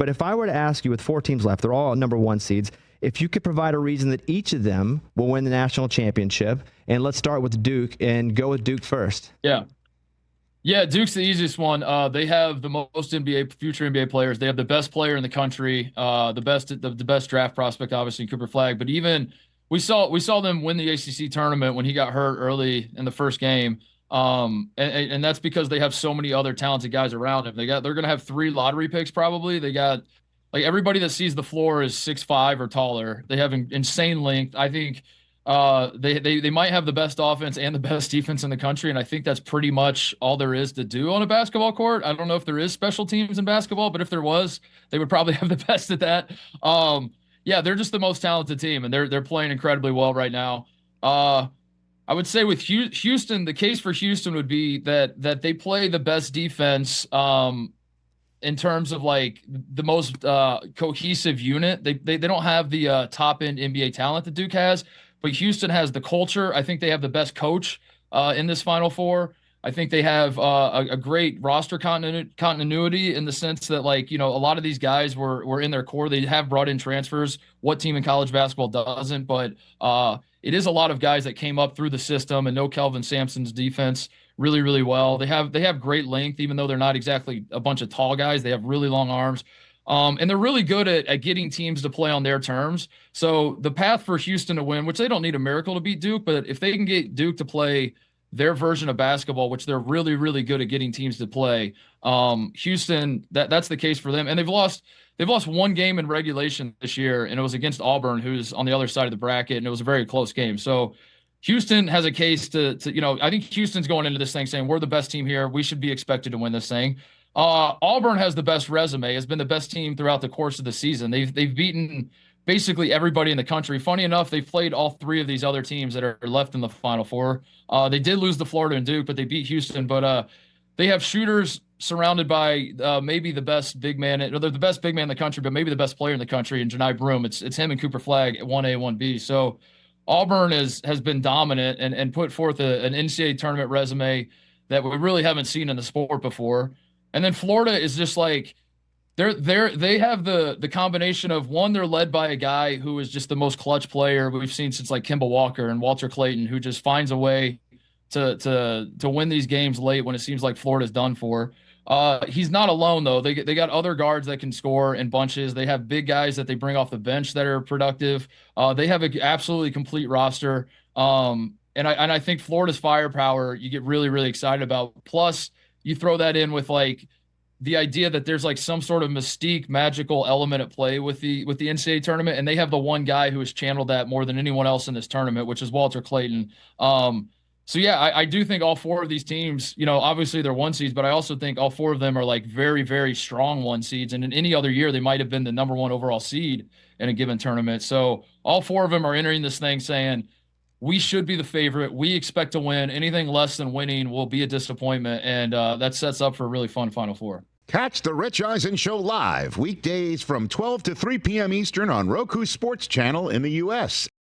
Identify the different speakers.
Speaker 1: But if I were to ask you with 4 teams left, they're all number 1 seeds, if you could provide a reason that each of them will win the national championship, and let's start with Duke and go with Duke first.
Speaker 2: Yeah, Duke's the easiest one. They have the most future NBA players. They have the best player in the country, the best draft prospect, obviously Cooper Flagg. But even we saw them win the ACC tournament when he got hurt early in the first game. And that's because they have so many other talented guys around him. They're going to have 3 lottery picks probably. They got like everybody that sees the floor is 6'5" or taller. They have insane length. I think. They might have the best offense and the best defense in the country, and I think that's pretty much all there is to do on a basketball court. I don't know if there is special teams in basketball, but if there was, they would probably have the best at that. Yeah, they're just the most talented team, and they're playing incredibly well right now. I would say with Houston, the case for Houston would be that they play the best defense in terms of like the most cohesive unit. They don't have the top end NBA talent that Duke has. But Houston has the culture. I think they have the best coach in this Final Four. I think they have a great roster continuity in the sense that, like, you know, a lot of these guys were in their core. They have brought in transfers. What team in college basketball doesn't? But it is a lot of guys that came up through the system and know Kelvin Sampson's defense really, really well. They have great length, even though they're not exactly a bunch of tall guys. They have really long arms. And they're really good at getting teams to play on their terms. So the path for Houston to win, which they don't need a miracle to beat Duke, but if they can get Duke to play their version of basketball, which they're really, really good at getting teams to play, Houston, that's the case for them. And they've lost 1 game in regulation this year, and it was against Auburn, who's on the other side of the bracket, and it was a very close game. So Houston has a case to I think Houston's going into this thing saying, we're the best team here. We should be expected to win this thing. Auburn has the best resume, has been the best team throughout the course of the season. They've beaten basically everybody in the country. Funny enough, they've played all 3 of these other teams that are left in the Final Four. They did lose to Florida and Duke, but they beat Houston. But they have shooters surrounded by maybe the best big man. They're the best big man in the country, but maybe the best player in the country in Janai Broome. It's him and Cooper Flagg at 1A, 1B. So Auburn has been dominant and put forth an NCAA tournament resume that we really haven't seen in the sport before. And then Florida is just like they have the combination of, one, they're led by a guy who is just the most clutch player we've seen since like Kemba Walker and Walter Clayton, who just finds a way to win these games late when it seems like Florida's done for. He's not alone though. They got other guards that can score in bunches. They have big guys that they bring off the bench that are productive. They have an absolutely complete roster. And I think Florida's firepower you get really, really excited about. Plus, you throw that in with like the idea that there's like some sort of mystique, magical element at play with the NCAA tournament, and they have the one guy who has channeled that more than anyone else in this tournament, which is Walter Clayton. So yeah, I do think all 4 of these teams, you know, obviously they're 1 seeds, but I also think all 4 of them are like very, very strong 1 seeds, and in any other year they might have been the number 1 overall seed in a given tournament. So all 4 of them are entering this thing saying, we should be the favorite. We expect to win. Anything less than winning will be a disappointment, and that sets up for a really fun Final Four.
Speaker 3: Catch the Rich Eisen Show live weekdays from 12 to 3 p.m. Eastern on Roku Sports Channel in the U.S.